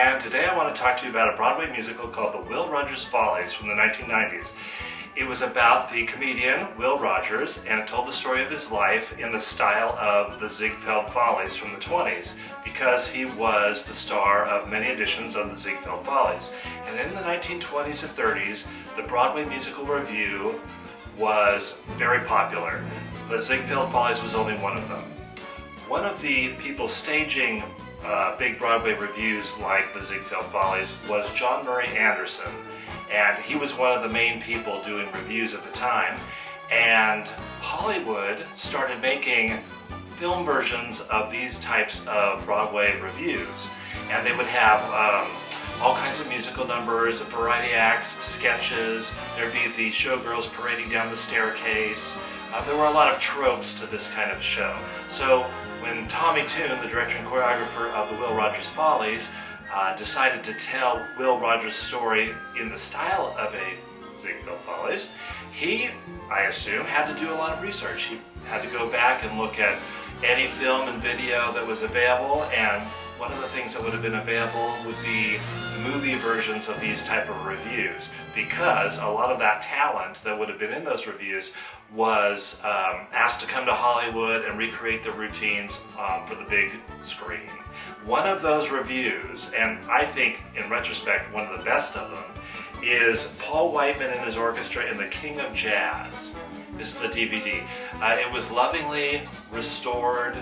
and today I want to talk to you about a Broadway musical called The Will Rogers Follies from the 1990s. It was about the comedian Will Rogers, and it told the story of his life in the style of the Ziegfeld Follies from the 20s, because he was the star of many editions of the Ziegfeld Follies. And in the 1920s and 30s, the Broadway musical revue was very popular. The Ziegfeld Follies was only one of them. One of the people staging big Broadway revues like the Ziegfeld Follies was John Murray Anderson, and he was one of the main people doing revues at the time. And Hollywood started making film versions of these types of Broadway revues, and they would have all kinds of musical numbers, variety acts, sketches. There'd be the showgirls parading down the staircase. There were a lot of tropes to this kind of show. So when Tommy Tune, the director and choreographer of the Will Rogers Follies, decided to tell Will Rogers' story in the style of a Ziegfeld Follies, he, I assume, had to do a lot of research. He had to go back and look at any film and video that was available, and one of the things that would have been available would be movie versions of these type of reviews, because a lot of that talent that would have been in those reviews was asked to come to Hollywood and recreate the routines for the big screen. One of those reviews, and I think in retrospect one of the best of them, is Paul Whiteman and his orchestra in The King of Jazz. This is the DVD. It was lovingly restored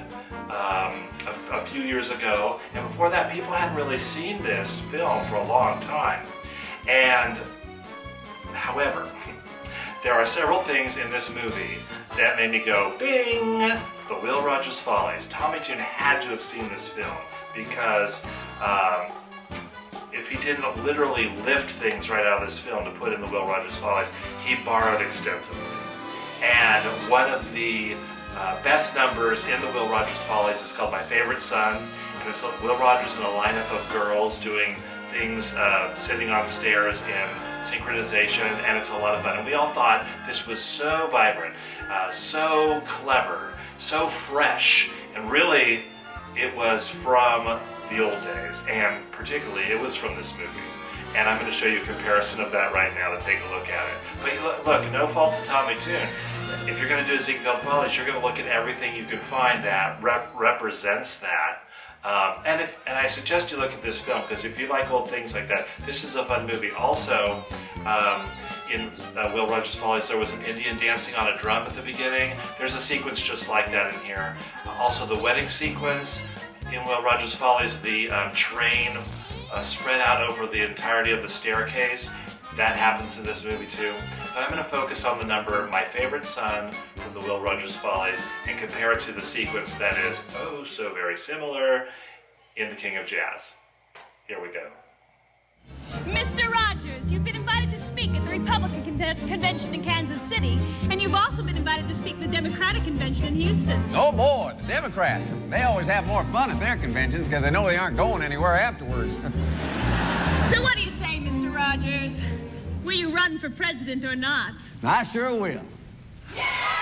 a few years ago, and before that people hadn't really seen this film for a long time. And however, there are several things in this movie that made me go, bing! The Will Rogers Follies. Tommy Tune had to have seen this film, because if he didn't literally lift things right out of this film to put in the Will Rogers Follies, he borrowed extensively. And one of the best numbers in the Will Rogers Follies is called My Favorite Son, and it's Will Rogers and a lineup of girls doing things, sitting on stairs in synchronization, and it's a lot of fun. And we all thought this was so vibrant, so clever, so fresh, and really it was from the old days, and particularly it was from this movie. And I'm going to show you a comparison of that right now to take a look at it. But look, no fault to Tommy Tune. If you're going to do Ziegfeld Follies, you're going to look at everything you can find that represents that. And I suggest you look at this film, because if you like old things like that, this is a fun movie. Also, in Will Rogers Follies, there was an Indian dancing on a drum at the beginning. There's a sequence just like that in here. Also, the wedding sequence in Will Rogers Follies, the train spread out over the entirety of the staircase. That happens in this movie too. But I'm going to focus on the number My Favorite Son from the Will Rogers Follies and compare it to the sequence that is oh so very similar in The King of Jazz. Here we go. Mr. Rogers, you've been invited to speak at the Republican Convention in Kansas City, and you've also been invited to speak at the Democratic Convention in Houston. Oh boy, the Democrats. They always have more fun at their conventions because they know they aren't going anywhere afterwards. So what do you say, Mr. Rogers? Will you run for president or not? I sure will. Yeah!